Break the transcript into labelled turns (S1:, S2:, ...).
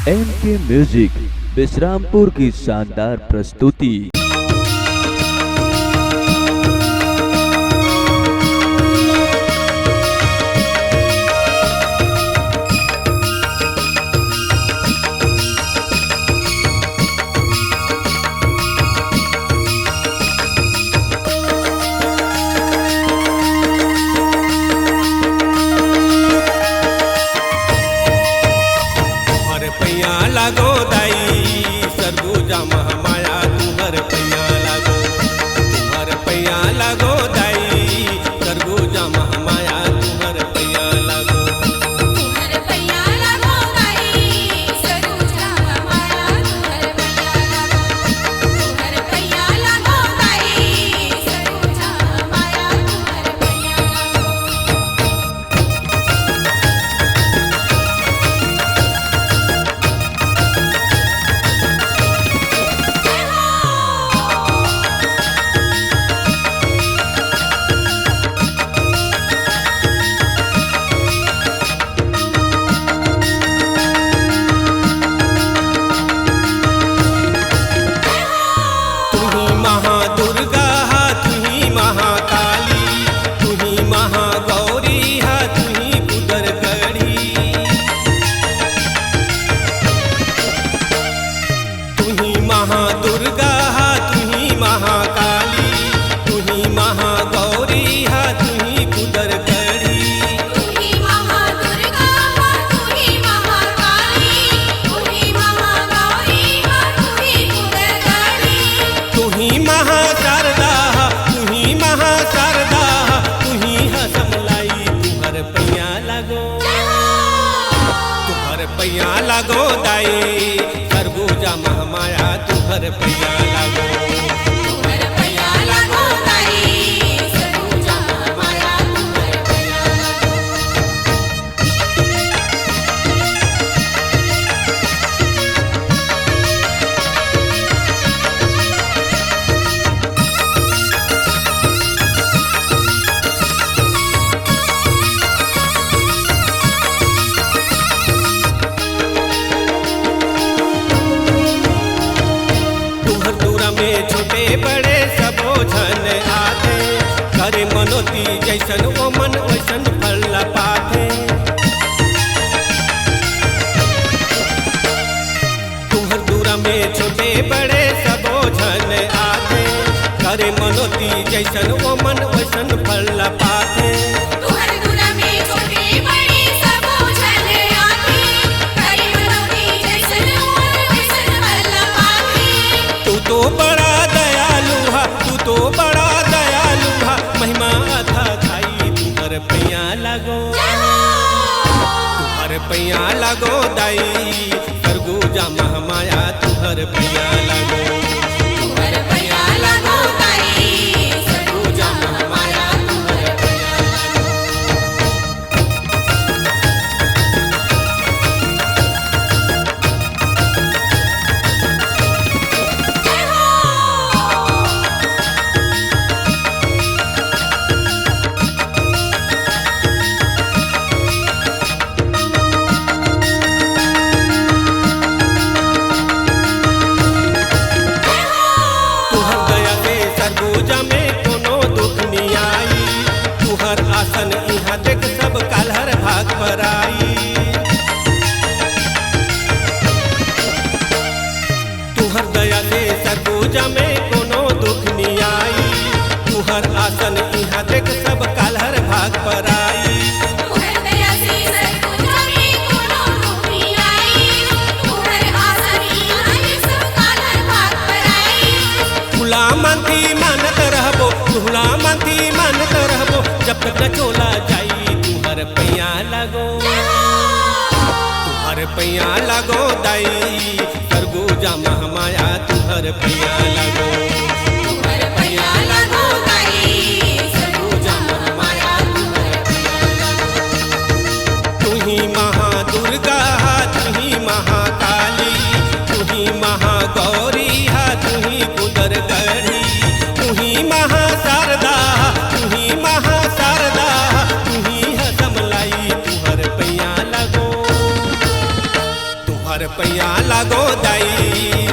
S1: MK music Vishrampur की शानदार प्रस्तुति।
S2: लागो दाई सरगुजा महामाया तुम्हार पैया लागो, तुम्हार पैया लागो दाई सरगुजा महामाया तुम्हार पैया लागो,
S3: तुम्हार पैया लागो दाई सरगुजा महामाया तुम्हार पैया लागो, तुम्हार पैया लागो दाई सरगुजा महामाया तुम्हार पैया
S2: दुर्गा हा तुही महाकाली, तुही महागौरी हा तुही कुदर कड़ी,
S3: तुही महादुर्गा हा तुही महाकाली, तुही महागौरी हा तुही कुदरगढ़ी,
S2: तुही महाशारदा हा तुही महाशारदा हा तुही हसमलाई तुम्हार पैया लागो, तुम्हार पैया लागो दाई सरगुजा महामाया तुम्हार पैया लागो,
S3: तुम्हार पैया लागो दाई सरगुजा महामाया तुम्हार पैया लागो।
S2: छोटे बड़े सबो झन आते, करे मनोती जैसन ओ मन वैसन फल पाते, तुहर दूरा में छोटे बड़े सबो झन आते, करे मनोती जैसन ओ मन वैसन फल पाते,
S3: तुहर दूरा में छोटे बड़े सबो झन आते, करे मनोती जैसन ओ मन वैसन फल पाते,
S2: तू तो बड़ा तो बड़ा दयालु हा महिमा था थाई तुम्हार पैया लागो, तुम्हार पैया लागो दाई सरगुजा महामाया तुम्हार पैया लागो,
S3: तुम्हार पैया लागो दाई सरगुजा महामाया तुम्हार पैया
S2: आसन इहाँ देख सब काल्हर भाग पर आई, तुहर दया से सरगुजा में कोनो दुख नहीं आई, तुहर आसन इहाँ देख सब काल्हर भाग पर आई,
S3: तुहर दया से सरगुजा में कोनो दुख नहीं आई, तुहर आसन इहाँ देख सब काल्हर भाग पर आई,
S2: भुला मानती मानत रहबो, भुला मानती मानत रहबो, जब तक न चोला जाई तुम्हार पैया लागो, तुम्हार पैया लागो दाई सरगुजा महामाया तुम्हार पैया लागो,
S3: तुम्हार पैया लागो दाई सरगुजा महामाया तुम्हार पैया लागो।
S2: तुही महादुर्गा हा तुही महाकाली, तुही महागौरी हा तुही कुदरगढ़ी, तुही महाशारदा तुही महाशारदा तुही हसमलाई तुम्हार पैया लागो, तुम्हार पैया लागो दाई।